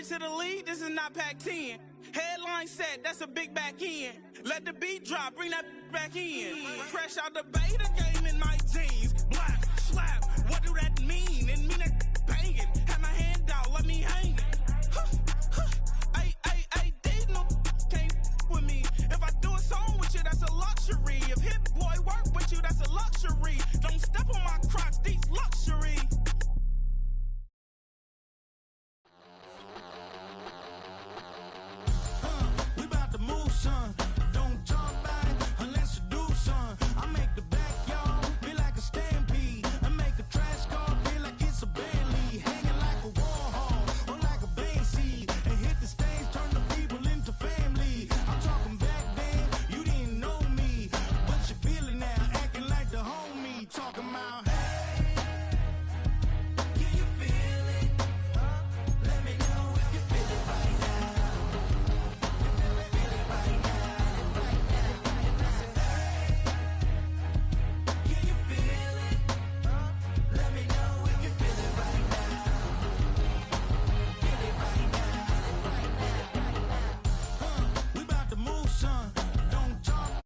to the lead, this is not Pac-10. Headline set, that's a big back end. Let the beat drop, bring that back in. Fresh out the beta game in my jeans. Black, slap, what do that mean? It mean that banging. Have my hand out, let me hang it. These no can't with me. If I do a song with you, that's a luxury. If Hit Boy work with you, that's a luxury. Don't step on my Crocs, these luxury. We about to move, son. Don't jump back unless you do, son. I make the backyard feel like a stampede. I make a trash car feel like it's a Bentley. Hanging like a Warhol or like a Banksy. And hit the stage, turn the people into family. I'm talking back then, you didn't know me. But you feel it now, acting like the homie. Talking about, hey, can you feel it? Let me know if you feel it right now. We about to move, son. Don't jump.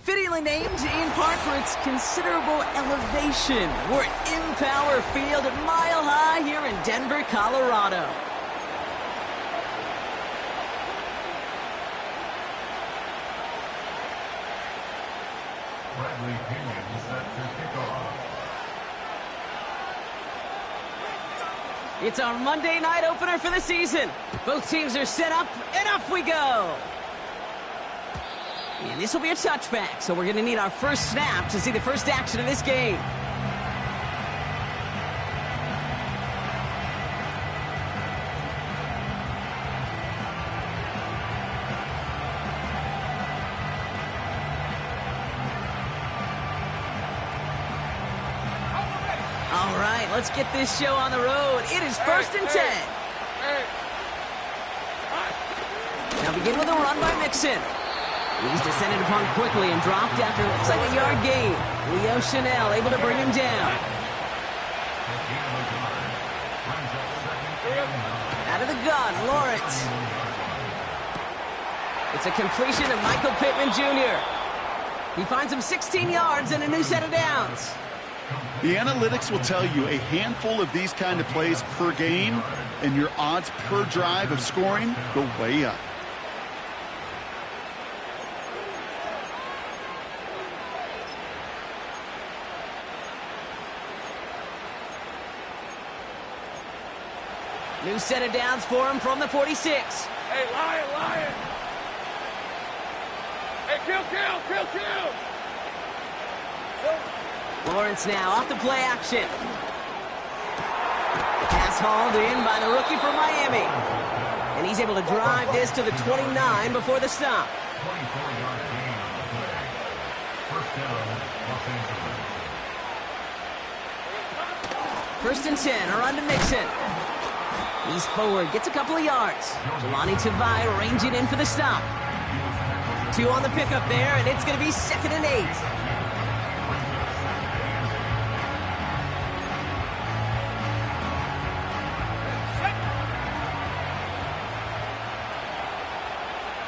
Fittingly named in part for its considerable elevation. We're at Empower Field at Mile High here in Denver, Colorado. Bradley Pinion set to kick off. It's our Monday night opener for the season. Both teams are set up, and off we go. And this will be a touchback, so we're going to need our first snap to see the first action of this game. All right, let's get this show on the road. It is 1st and 10. Now begin with a run by Mixon. He's descended upon quickly and dropped after it looks like a yard gain. Leo Chanel able to bring him down. Out of the gun, Lawrence. It's a completion of Michael Pittman Jr. He finds him 16 yards and a new set of downs. The analytics will tell you a handful of these kind of plays per game, and your odds per drive of scoring go way up. New set of downs for him from the 46. Hey, Lion! Hey, kill! Lawrence now off the play action. Pass hauled in by the rookie from Miami. And he's able to drive this to the 29 before the stop. 24-yard gain on the play. First down, Los Angeles. 1st and 10, a run to Mixon. He's forward, gets a couple of yards. Jelani Tavai ranging in for the stop. 2 on the pickup there, and it's going to be 2nd and 8.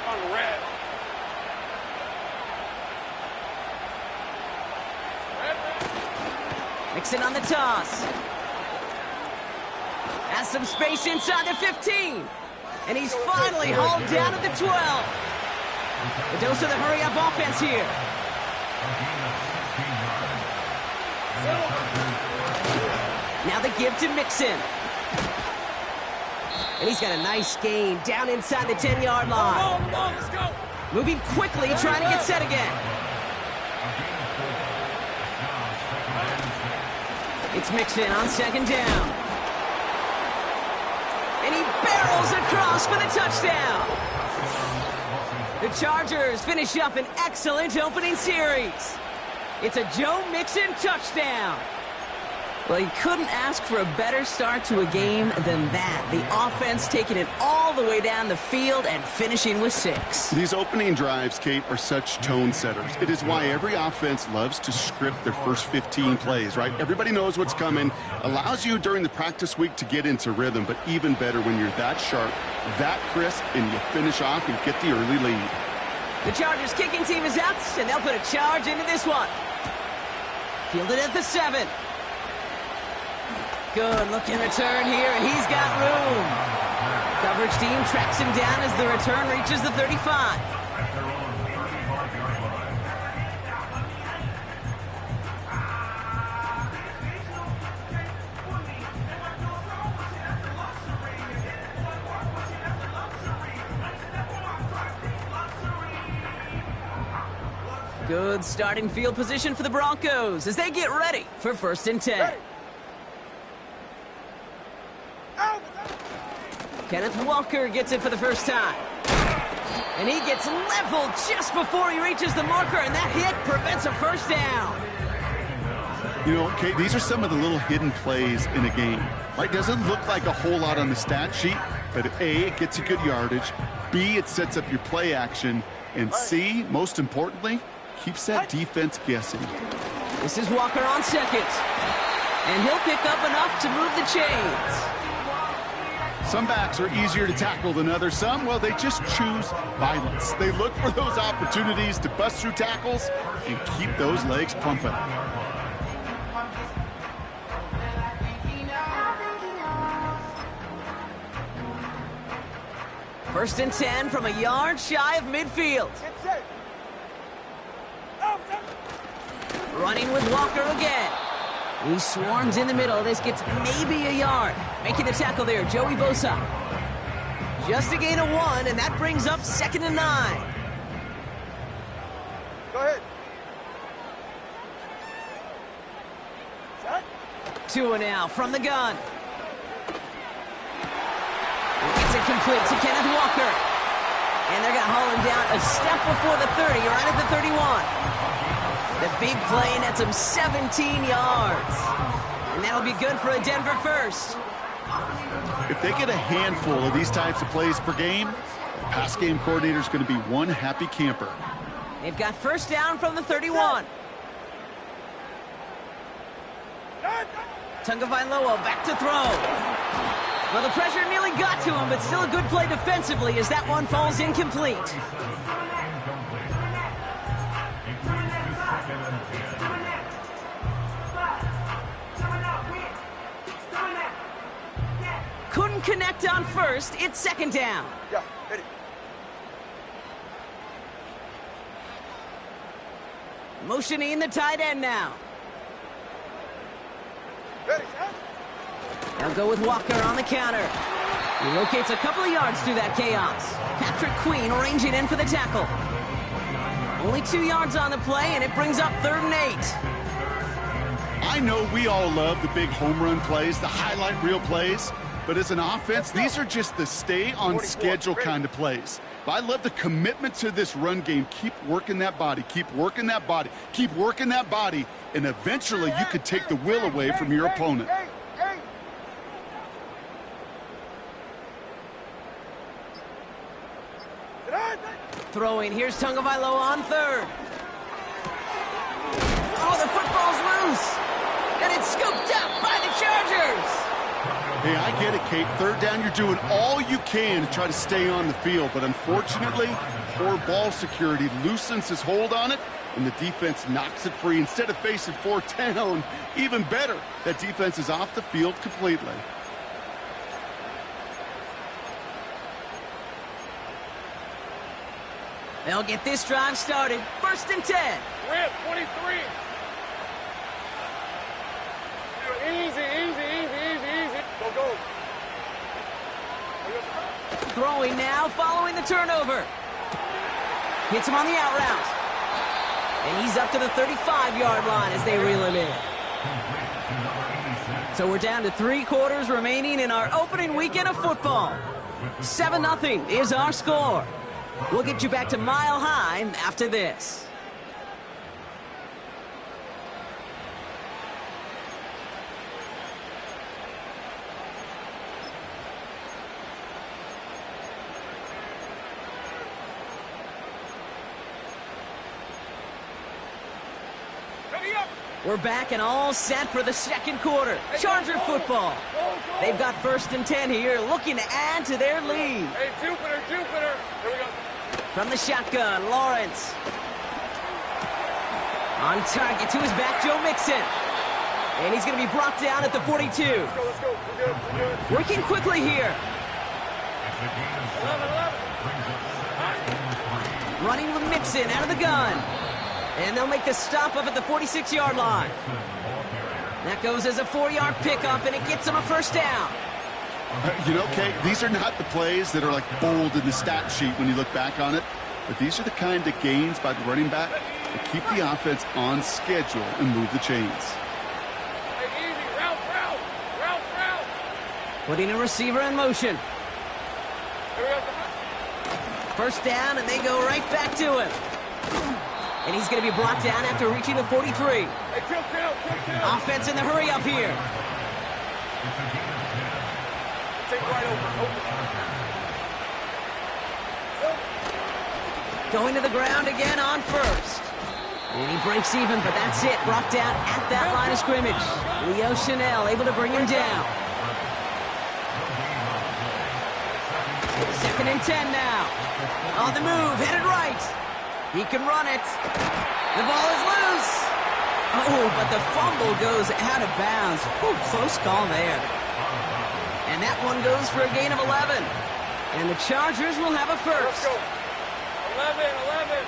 On red. Mixon on the toss. Has some space inside the 15. And he's finally hauled down at the 12. A dose of the hurry-up offense here. Now the give to Mixon. And he's got a nice gain down inside the 10-yard line. Come on, let's go. Moving quickly, trying to get set again. It's Mixon on 2nd down. And he barrels across for the touchdown. The Chargers finish up an excellent opening series. It's a Joe Mixon touchdown. Well, he couldn't ask for a better start to a game than that. The offense taking it all the way down the field and finishing with 6. These opening drives, Kate, are such tone setters. It is why every offense loves to script their first 15 plays, right? Everybody knows what's coming. Allows you during the practice week to get into rhythm, but even better when you're that sharp, that crisp, and you finish off and get the early lead. The Chargers kicking team is out, and they'll put a charge into this one. Fielded at the 7. Good looking return here, and he's got room. Coverage team tracks him down as the return reaches the 35. Good starting field position for the Broncos as they get ready for 1st and 10. Kenneth Walker gets it for the first time. And he gets leveled just before he reaches the marker, and that hit prevents a first down. You know, Kate, these are some of the little hidden plays in a game. Right? Doesn't look like a whole lot on the stat sheet, but A, it gets you good yardage. B, it sets up your play action. And C, most importantly, keeps that defense guessing. This is Walker on 2nd. And he'll pick up enough to move the chains. Some backs are easier to tackle than others. Some, well, they just choose violence. They look for those opportunities to bust through tackles and keep those legs pumping. First and 10 from a yard shy of midfield. Running with Walker again. He swarms in the middle. This gets maybe a yard. Making the tackle there, Joey Bosa. Just a gain of 1, and that brings up 2nd and 9. Go ahead. Tua now from the gun. It's a complete to Kenneth Walker. And they're going to haul him down a step before the 30, right at the 31. The big play nets him 17 yards. And that'll be good for a Denver first. If they get a handful of these types of plays per game, the pass game coordinator is going to be one happy camper. They've got first down from the 31. Tagovailoa back to throw. Well, the pressure nearly got to him, but still a good play defensively as that one falls incomplete. Couldn't connect on first. It's 2nd down. Yeah, hit it. Motioning the tight end now. Ready, They'll go with Walker on the counter. He locates a couple of yards through that chaos. Patrick Queen ranging in for the tackle. Only 2 yards on the play, and it brings up 3rd and 8. I know we all love the big home run plays, the highlight reel plays, but as an offense, these are just the stay on schedule kind of plays. But I love the commitment to this run game. Keep working that body, keep working that body, keep working that body, and eventually you could take the will away from your opponent. Throwing, here's Tagovailoa on third. Oh, the football's loose. And it's scooped up by the Chargers. Hey, I get it, Kate. Third down, you're doing all you can to try to stay on the field. But unfortunately, poor ball security loosens his hold on it, and the defense knocks it free. Instead of facing fourth down, even better, that defense is off the field completely. They'll get this drive started. 1st and 10. Rip, 23. Easy. Go. Throwing now, following the turnover. Hits him on the out route. And he's up to the 35-yard line as they reel him in. So we're down to 3 quarters remaining in our opening weekend of football. 7-0 is our score. We'll get you back to Mile High after this. We're back and all set for the second quarter. Charger football. They've got 1st and 10 here, looking to add to their lead. Hey, Jupiter. Here we go. From the shotgun, Lawrence. On target to his back, Joe Mixon. And he's going to be brought down at the 42. Let's go. We're good. Working quickly here. 11. Running with Mixon out of the gun. And they'll make the stop up at the 46-yard line. That goes as a 4-yard pickup, and it gets them a 1st down. You know, Kate, these are not the plays that are like bold in the stat sheet when you look back on it, but these are the kind of gains by the running back that keep the offense on schedule and move the chains. Hey, easy. Route. Putting a receiver in motion. Here we go. 1st down, and they go right back to him. And he's going to be brought down after reaching the 43. Hey, kill. Offense in the hurry up here. Take right over. Going to the ground again on 1st. And he breaks even, but that's it. Brought down at that line of scrimmage. Leo Chanel able to bring him down. 2nd and 10 now. On the move, headed right. He can run it. The ball is loose. Oh, but the fumble goes out of bounds. Ooh, close call there. And that one goes for a gain of 11. And the Chargers will have a 1st. Let's go. 11.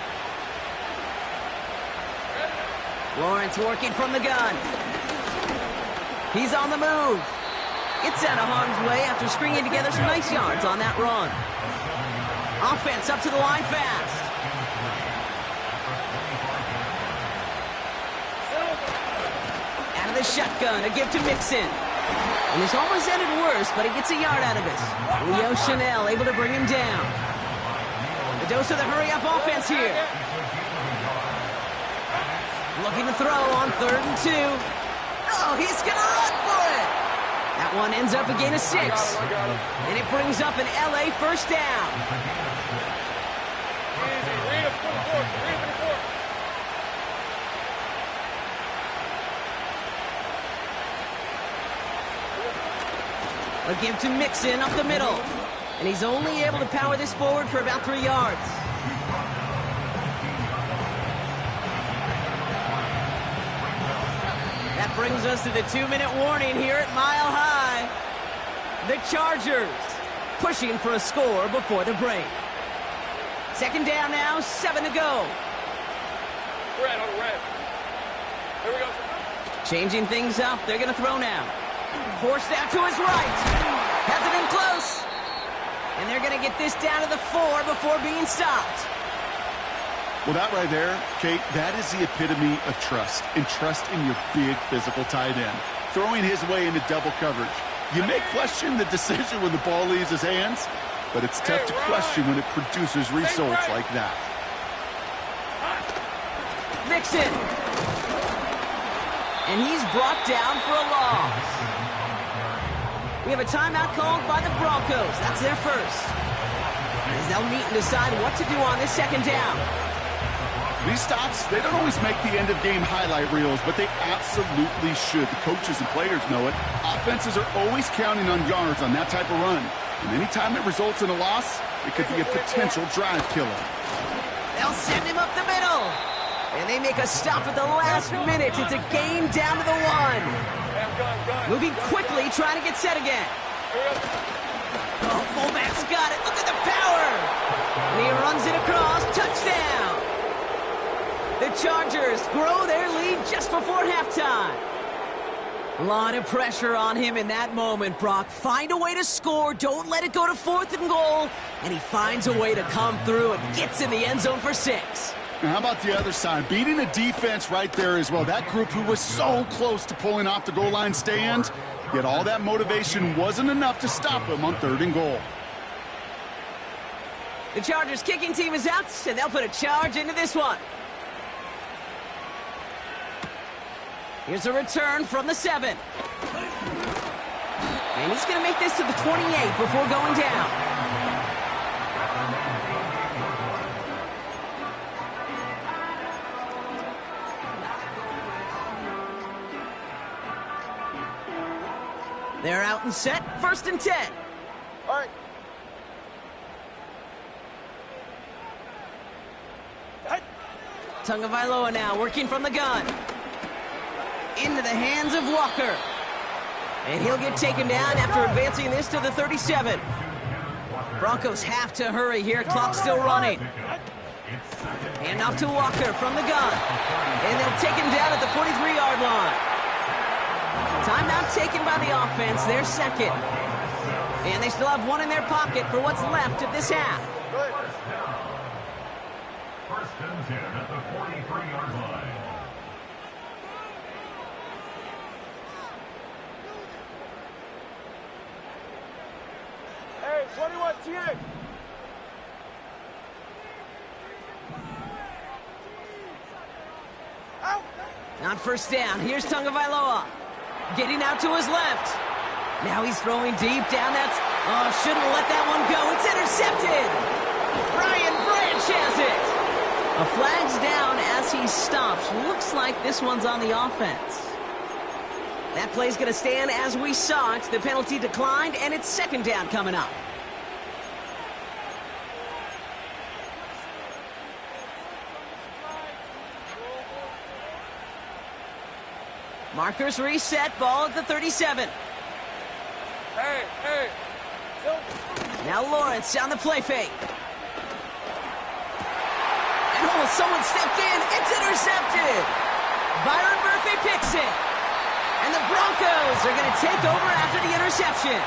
Lawrence working from the gun. He's on the move. Gets out of harm's way after stringing together some nice yards on that run. Offense up to the line fast. Out of the shotgun, a give to Mixon. And this almost ended worse, but he gets a yard out of it. Leo Chanel able to bring him down. A dose of the hurry-up offense here. Looking to throw on 3rd and 2. Oh, he's going to run for it. That one ends up a gain of 6. And it brings up an LA 1st down. Easy. Read it for the fourth. A give to Mixon up the middle. And he's only able to power this forward for about 3 yards. That brings us to the 2-minute warning here at Mile High. The Chargers pushing for a score before the break. 2nd down now, 7 to go. Red on the red. Here we go. Changing things up, they're going to throw now. Forced out to his right. Has it in close. And they're going to get this down to the 4 before being stopped. Well, that right there, Kate, that is the epitome of trust, and trust in your big physical tight end. Throwing his way into double coverage. You may question the decision when the ball leaves his hands, but it's tough to question when it produces results like that. Mixon. And he's brought down for a loss. We have a timeout called by the Broncos. That's their 1st. as they'll meet and decide what to do on this second down. These stops, they don't always make the end-of-game highlight reels, but they absolutely should. The coaches and players know it. Offenses are always counting on yards on that type of run. And anytime it results in a loss, it could be a potential drive killer. They'll send him up the middle. And they make a stop at the last minute. It's a gain down to the 1. Moving quickly, trying to get set again. Oh, fullback's got it. Look at the power. And he runs it across. Touchdown. The Chargers grow their lead just before halftime. A lot of pressure on him in that moment, Brock. Find a way to score. Don't let it go to 4th and goal. And he finds a way to come through and gets in the end zone for 6. And how about the other side? Beating a defense right there as well. That group who was so close to pulling off the goal line stand, yet all that motivation wasn't enough to stop him on 3rd and goal. The Chargers kicking team is out, and they'll put a charge into this one. Here's a return from the 7. And he's going to make this to the 28 before going down. They're out and set. 1st and 10. All right. Tagovailoa now working from the gun. Into the hands of Walker. And he'll get taken down after advancing this to the 37. Broncos have to hurry here. Clock still running. Hand off to Walker from the gun. And they'll take him down at the 43-yard line. Timeout taken by the offense. Their second. And they still have one in their pocket for what's left of this half. 1st and 10 at the 43-yard line. Hey, 21 TA. On 1st down, here's Tagovailoa. Getting out to his left. Now he's throwing deep down. Shouldn't let that one go. It's intercepted. Brian Branch has it. A flag's down as he stops. Looks like this one's on the offense. That play's going to stand as we saw it. The penalty declined, and it's 2nd down coming up. Markers reset. Ball at the 37. Hey. Now Lawrence on the play fake. And someone stepped in. It's intercepted. Byron Murphy picks it. And the Broncos are going to take over after the interception.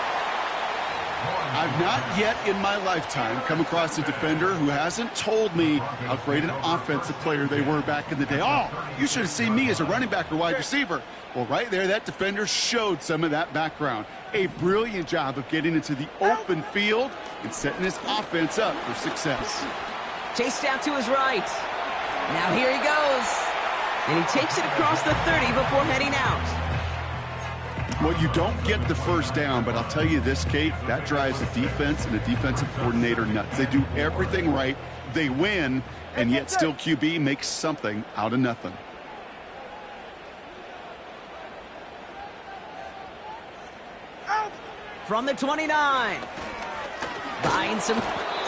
I've not yet in my lifetime come across a defender who hasn't told me how great an offensive player they were back in the day. Oh, you should have seen me as a running back or wide receiver. Well, right there, that defender showed some of that background. A brilliant job of getting into the open field and setting his offense up for success. Chased out to his right. Now here he goes. And he takes it across the 30 before heading out. Well, you don't get the 1st down, but I'll tell you this, Kate, that drives the defense and the defensive coordinator nuts. They do everything right, they win, and yet still QB makes something out of nothing. From the 29. Buying some...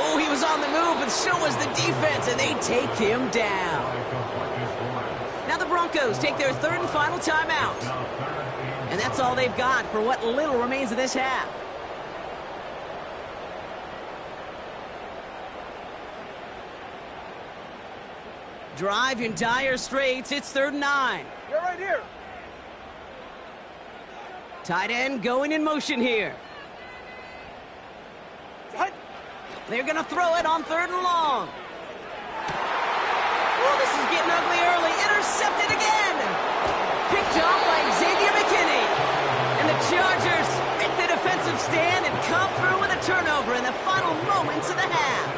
Oh, he was on the move, but so was the defense, and they take him down. Now the Broncos take their 3rd and final timeout. And that's all they've got for what little remains of this half. Drive in dire straits. It's 3rd and 9. You're right here. Tight end going in motion here. They're going to throw it on 3rd and long. Oh, this is getting ugly early. Intercepted again. Picked off by Xavier McKinney. And the Chargers make the defensive stand and come through with a turnover in the final moments of the half.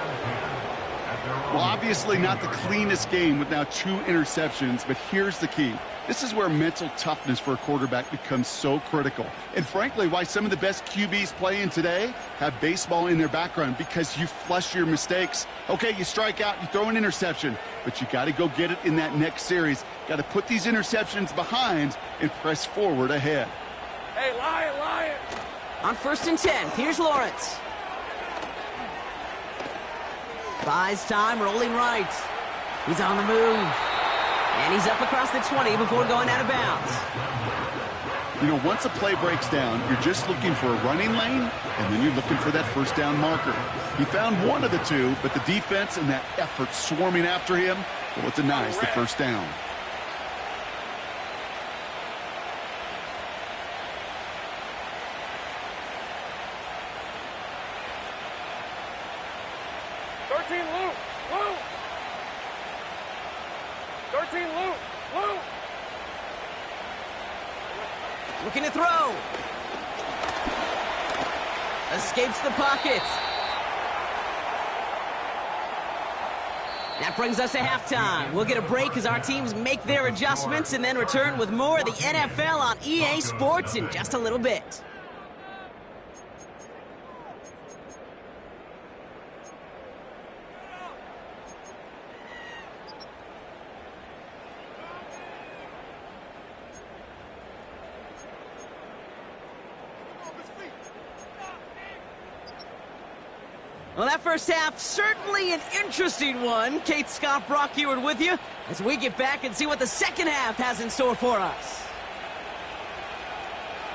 Well, obviously not the cleanest game with now 2 interceptions, but here's the key. This is where mental toughness for a quarterback becomes so critical. And frankly, why some of the best QBs playing today have baseball in their background, because you flush your mistakes. Okay, you strike out, you throw an interception, but you got to go get it in that next series. Got to put these interceptions behind and press forward ahead. Hey, Lion! On 1st and 10, here's Lawrence. Buys time, rolling right. He's on the move. And he's up across the 20 before going out of bounds. You know, once a play breaks down, you're just looking for a running lane, and then you're looking for that first down marker. He found one of the two, but the defense and that effort swarming after him, well, it denies the first down. Looking to throw. Escapes the pocket. That brings us to halftime. We'll get a break as our teams make their adjustments and then return with more of the NFL on EA Sports in just a little bit. Well, that first half, certainly an interesting one. Kate, Scott, Brock Eward with you as we get back and see what the second half has in store for us.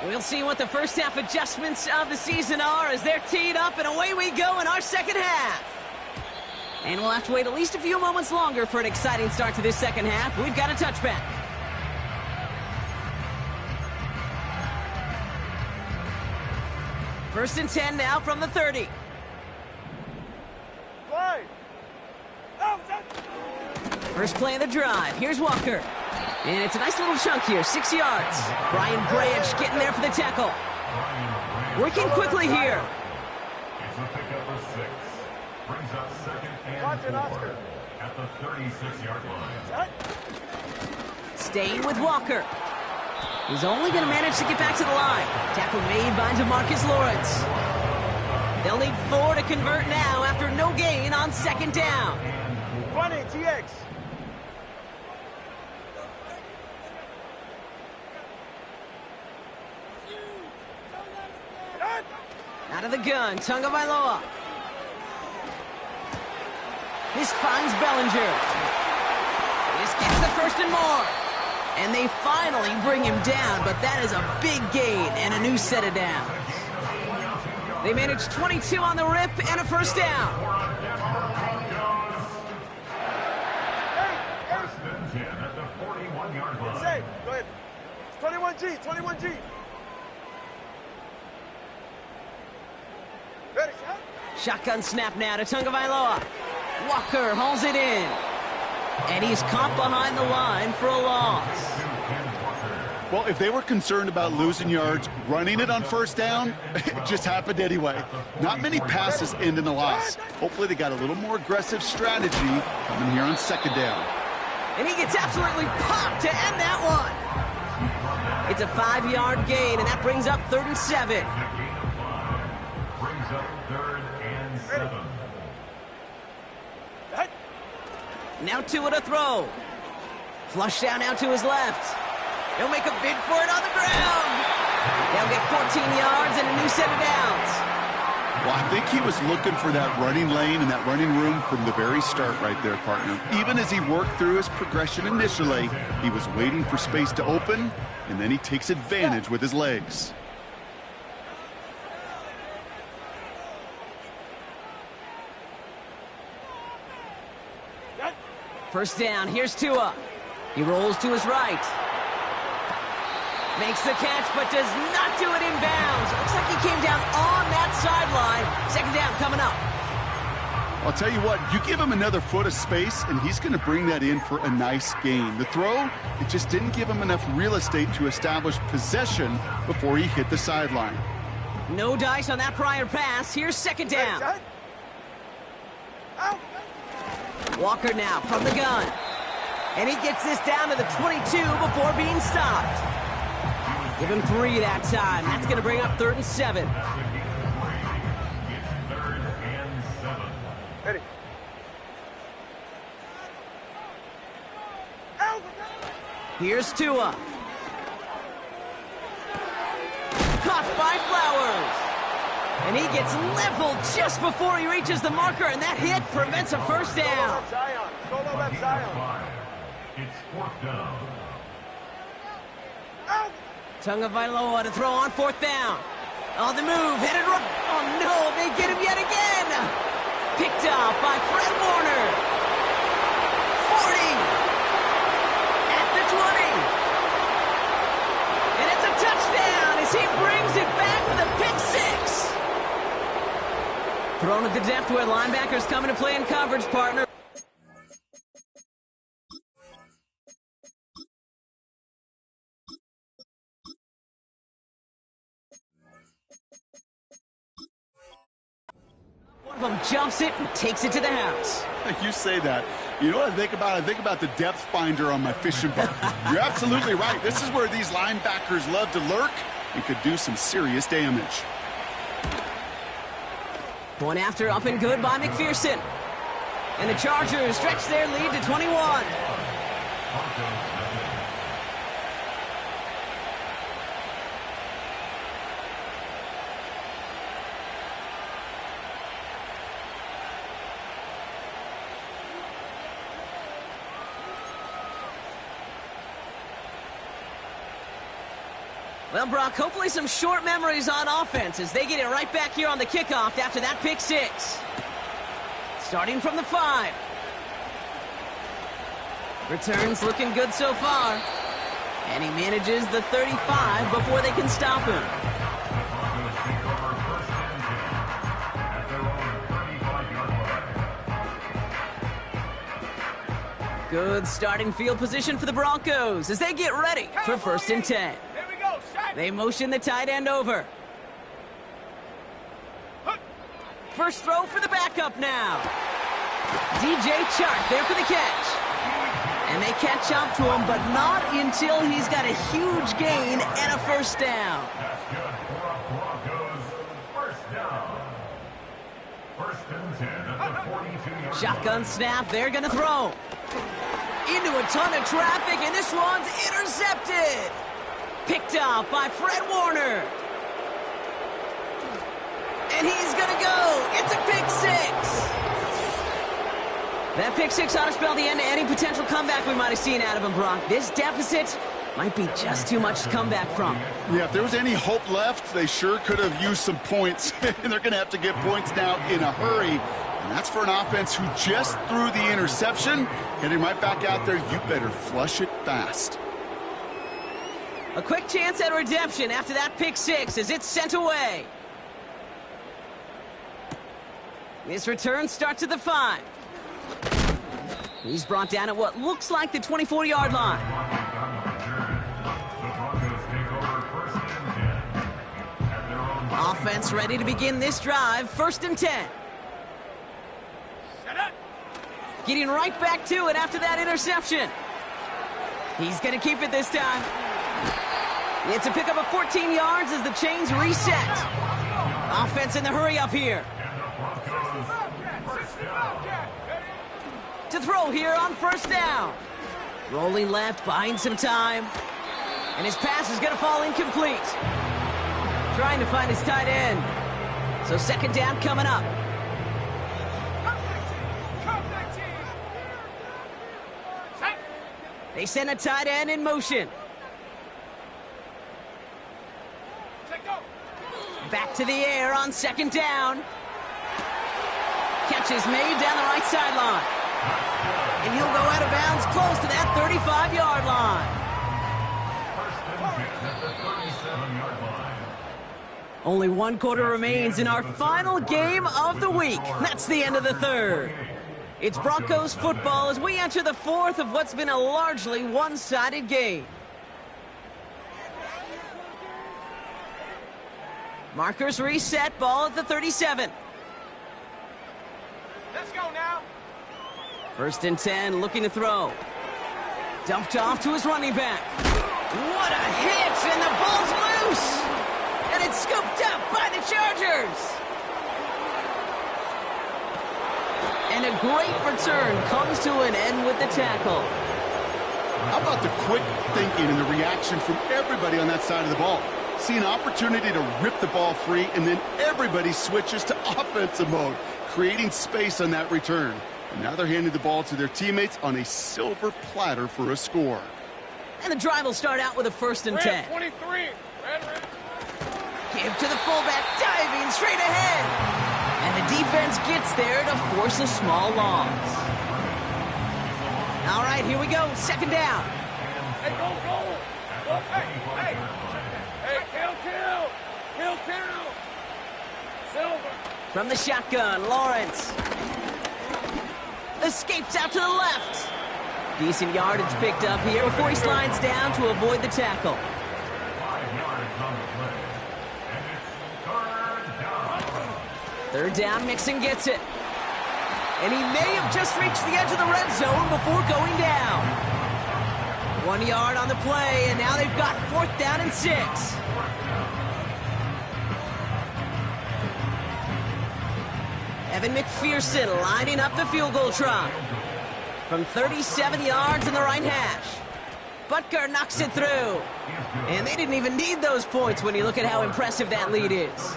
We'll see what the first half adjustments of the season are as they're teed up, and away we go in our second half. And we'll have to wait at least a few moments longer for an exciting start to this second half. We've got a touchback. First and 10 now from the 30. First play of the drive. Here's Walker. And it's a nice little chunk here, 6 yards. Brian Branch getting there for the tackle. Working quickly here. It's a pickup of 6. Brings up 2nd and 4 at the 36-yard line. Staying with Walker. He's only going to manage to get back to the line. Tackle made by DeMarcus Lawrence. They'll need 4 to convert now after no gain on 2nd down. 20, TX. Out of the gun, Tagovailoa. This finds Bellinger. This gets the first and more. And they finally bring him down, but that is a big gain and a new set of downs. They managed 22 on the rip and a first down. First and 10 at the 41-yard line. Say, go ahead. 21G, 21G. Ready, shot. Shotgun snap now to Tagovailoa. Walker hauls it in. And he's caught behind the line for a loss. Well, if they were concerned about losing yards, running it on first down, it just happened anyway. Not many passes end in a loss. Hopefully they got a little more aggressive strategy coming here on 2nd down. And he gets absolutely popped to end that one. It's a 5-yard gain, and that brings up 3rd and 7. Brings up 3rd and 7. Now Tua to throw. Flush down now to his left. He'll make a bid for it on the ground. They'll get 14 yards and a new set of downs. Well, I think he was looking for that running lane and that running room from the very start right there, partner. Even as he worked through his progression initially, he was waiting for space to open, and then he takes advantage with his legs. First down, here's Tua. He rolls to his right. Makes the catch, but does not do it in bounds. Looks like he came down on that sideline. 2nd down coming up. I'll tell you what, you give him another foot of space, and he's going to bring that in for a nice gain. The throw, it just didn't give him enough real estate to establish possession before he hit the sideline. No dice on that prior pass. Here's 2nd down. Walker now from the gun. And he gets this down to the 22 before being stopped. Give him 3 that time. That's going to bring up 3rd and 7. It's 3rd and 7. Ready. Here's Tua. Caught by Flowers. And he gets leveled just before he reaches the marker, and that hit prevents a first down. Solo left Zion. It's 4th down. Tagovailoa to throw on 4th down. On the move, headed right. Oh no, they get him yet again. Picked up by Fred Warner. 40. At the 20. And it's a touchdown as he brings it back for the pick 6. Thrown at the depth where linebackers come into play in coverage, partner. One of them jumps it and takes it to the house. You say that. You know what I think about? I think about the depth finder on my fishing boat. You're absolutely right. This is where these linebackers love to lurk and could do some serious damage. One after, up and good by McPherson. And the Chargers stretch their lead to 21. Well, Brock, hopefully some short memories on offense as they get it right back here on the kickoff after that pick 6. Starting from the 5. Returns looking good so far. And he manages the 35 before they can stop him. Good starting field position for the Broncos as they get ready for 1st and 10. They motion the tight end over. First throw for the backup now. DJ Chark there for the catch. And they catch up to him, but not until he's got a huge gain and a first down. That's good for a Broncos first down. 1st and 10 at the 42-yard Shotgun snap, they're going to throw. Into a ton of traffic, and this one's intercepted. Picked up by Fred Warner. And he's going to go. It's a pick 6. That pick 6 ought to spell the end to any potential comeback we might have seen out of him, Brock. This deficit might be just too much to come back from. Yeah, if there was any hope left, they sure could have used some points. And they're going to have to get points now in a hurry. And that's for an offense who just threw the interception. Getting right back out there, you better flush it fast. A quick chance at redemption after that pick 6 as it's sent away. This return starts at the 5. He's brought down at what looks like the 24-yard line. Offense ready to begin this drive. 1st and 10. Getting right back to it after that interception. He's going to keep it this time. It's a pickup of 14 yards as the chains reset. Offense in the hurry up here. To throw here on 1st down. Rolling left, buying some time. And his pass is going to fall incomplete. Trying to find his tight end. So 2nd down coming up. They send a tight end in motion. Back to the air on 2nd down. Catch is made down the right sideline. And he'll go out of bounds close to that 35-yard line. 37-yard line. Only 1 quarter remains in our final game of the week. That's the end of the 3rd. It's Broncos football as we enter the 4th of what's been a largely one-sided game. Markers reset, ball at the 37. Let's go now. 1st and 10, looking to throw. Dumped off to his running back. What a hit, and the ball's loose! And it's scooped up by the Chargers! And a great return comes to an end with the tackle. How about the quick thinking and the reaction from everybody on that side of the ball? See an opportunity to rip the ball free, and then everybody switches to offensive mode, creating space on that return. And now they're handing the ball to their teammates on a silver platter for a score. And the drive will start out with a 1st and 10. 23. Red. Give to the fullback, diving straight ahead. And the defense gets there to force a small loss. All right, here we go. 2nd down. Hey, go. Hey, kill. Silver. From the shotgun, Lawrence. Escapes out to the left. Decent yardage picked up here before he slides down to avoid the tackle. 5 yards on the play. And it's 3rd down. 3rd down, Mixon gets it. And he may have just reached the edge of the red zone before going down. 1 yard on the play, and now they've got 4th down and 6. Evan McPherson lining up the field goal try. From 37 yards in the right hash. Butker knocks it through. And they didn't even need those points when you look at how impressive that lead is.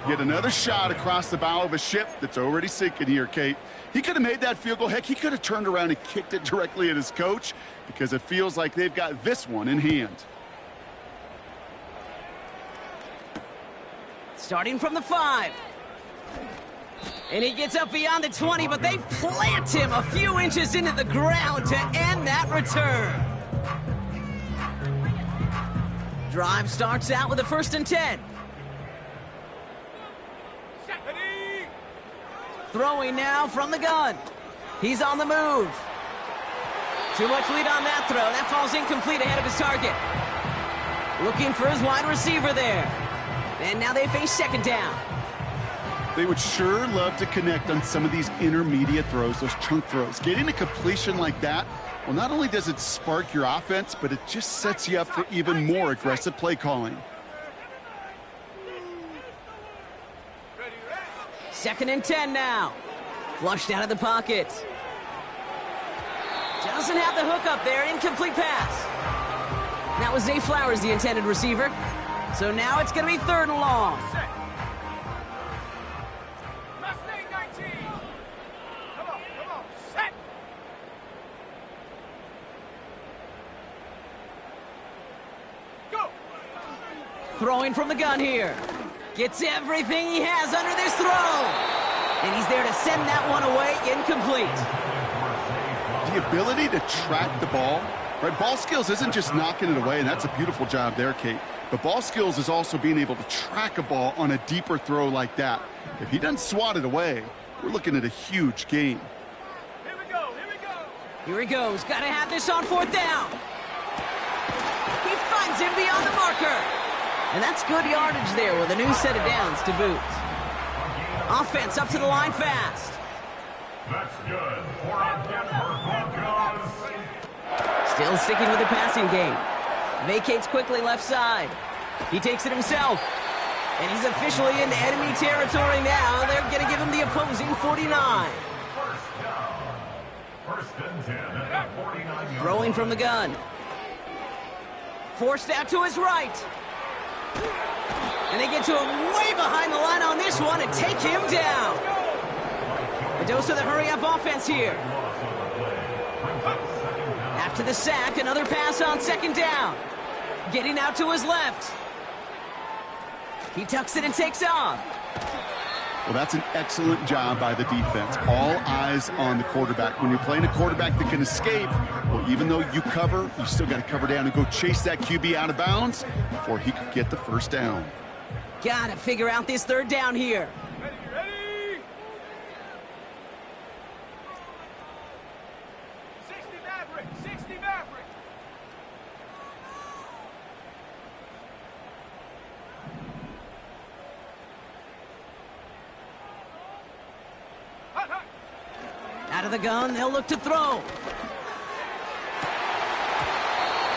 Yet another shot across the bow of a ship that's already sinking here, Kate. He could have made that field goal. Heck, he could have turned around and kicked it directly at his coach, because it feels like they've got this one in hand. Starting from the 5. And he gets up beyond the 20, but they plant him a few inches into the ground to end that return. Drive starts out with a 1st and 10. Throwing now from the gun. He's on the move. Too much lead on that throw. That falls incomplete ahead of his target. Looking for his wide receiver there. And now they face 2nd down. They would sure love to connect on some of these intermediate throws, those chunk throws. Getting a completion like that, well, not only does it spark your offense, but it just sets you up for even more aggressive play calling. 2nd and 10 now. Flushed out of the pocket. Doesn't have the hook up there. Incomplete pass. That was Zay Flowers, the intended receiver. So now it's going to be 3rd and long. Throwing from the gun here. Gets everything he has under this throw. And he's there to send that one away, incomplete. The ability to track the ball, right? Ball skills isn't just knocking it away, and that's a beautiful job there, Kate. But ball skills is also being able to track a ball on a deeper throw like that. If he doesn't swat it away, we're looking at a huge gain. Here he goes. Got to have this on 4th down. He finds him beyond the marker. And that's good yardage there with a new set of downs to boot. Offense up to the line fast. That's good for our Denver Broncos. Still sticking with the passing game. Vacates quickly left side. He takes it himself. And he's officially into enemy territory now. They're going to give him the opposing 49. First and 10 at the 49-yard Throwing from the gun. Forced out to his right. And they get to him way behind the line on this one and take him down. A dose of the hurry-up offense here. After the sack, another pass on 2nd down. Getting out to his left. He tucks it and takes off. Well, that's an excellent job by the defense. All eyes on the quarterback. When you're playing a quarterback that can escape, well, even though you cover, you still got to cover down and go chase that QB out of bounds before he could get the 1st down. Got to figure out this 3rd down here. Ready? 60 Maverick. 60 Maverick. Out of the gun, they'll look to throw.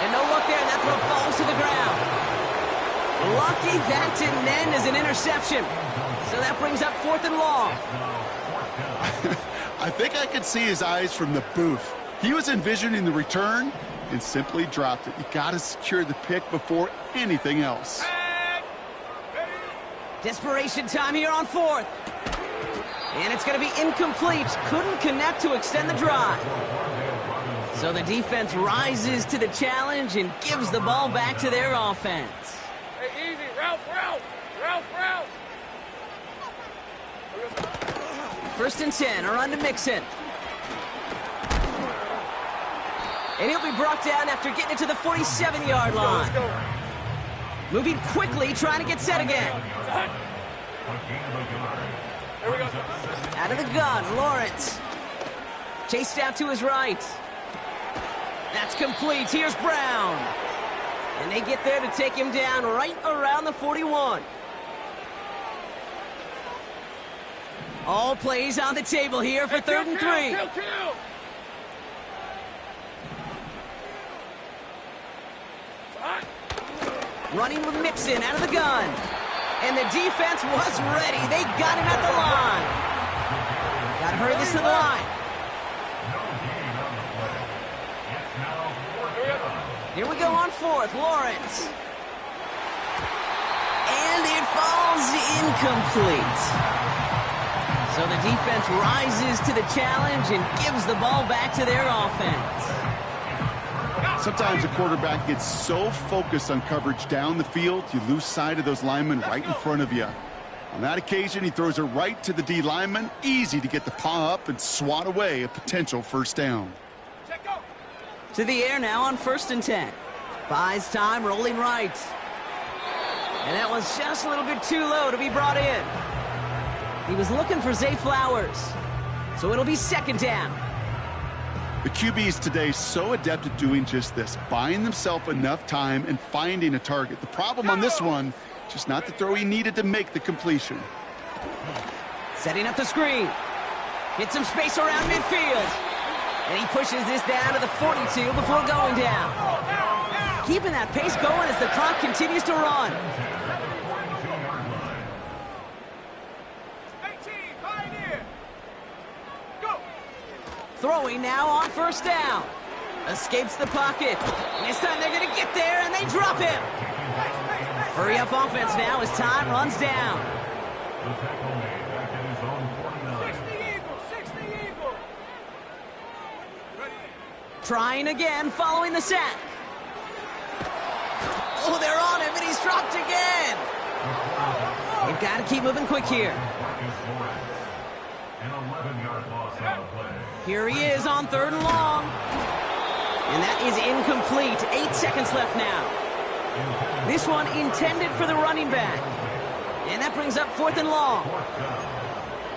And no look there, and that throw falls to the ground. Lucky that didn't end as an interception. So that brings up 4th and long. I think I could see his eyes from the booth. He was envisioning the return and simply dropped it. You got to secure the pick before anything else. Desperation time here on 4th. And it's going to be incomplete. Couldn't connect to extend the drive. So the defense rises to the challenge and gives the ball back to their offense. Hey, easy. Route. 1st and 10, a run to Mixon. And he'll be brought down after getting it to the 47-yard line. Moving quickly, trying to get set again. Here we go. Out of the gun, Lawrence. Chased out to his right. That's complete. Here's Brown. And they get there to take him down right around the 41. All plays on the table here for 3rd and 3. Kill. Running with Mixon out of the gun. And the defense was ready. They got him at the line. Got to hurry this to the line. Here we go on 4th. Lawrence. And it falls incomplete. So the defense rises to the challenge and gives the ball back to their offense. Sometimes a quarterback gets so focused on coverage down the field, you lose sight of those linemen right in front of you. On that occasion, he throws it right to the D lineman. Easy to get the paw up and swat away a potential 1st down. To the air now on 1st and 10. Buys time, rolling right. And that was just a little bit too low to be brought in. He was looking for Zay Flowers. So it'll be 2nd down. The QBs today so adept at doing just this, buying themselves enough time and finding a target. The problem on this one, just not the throw he needed to make the completion. Setting up the screen. Hit some space around midfield. And he pushes this down to the 42 before going down. Keeping that pace going as the clock continues to run. Throwing now on 1st down. Escapes the pocket. And this time they're going to get there, and they drop him. Hurry up offense now as time runs down. 60 Eagles. Trying again following the sack. Oh, they're on him, and he's dropped again. They've got to keep moving quick here. Here he is on 3rd and long. And that is incomplete. 8 seconds left now. This one intended for the running back. And that brings up 4th and long.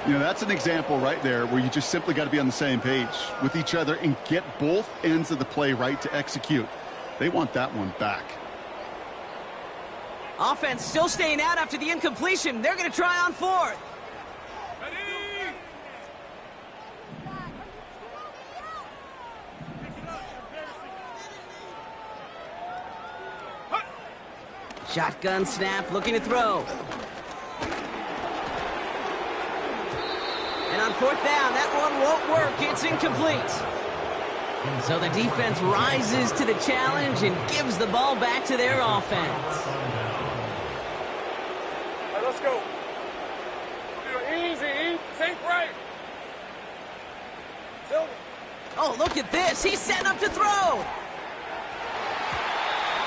You know, that's an example right there where you just simply got to be on the same page with each other and get both ends of the play right to execute. They want that one back. Offense still staying out after the incompletion. They're going to try on 4th. Shotgun snap, looking to throw. And on 4th down, that one won't work. It's incomplete. So the defense rises to the challenge and gives the ball back to their offense. All right, let's go. Easy. Safe right. Oh, look at this. He's setting up to throw.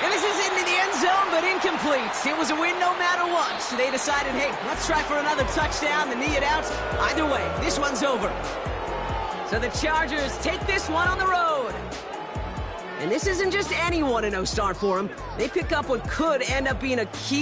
And this is into the end zone, but incomplete. It was a win no matter what. So they decided, hey, let's try for another touchdown and knee it out. Either way, this one's over. So the Chargers take this one on the road. And this isn't just anyone in no start for them. They pick up what could end up being a key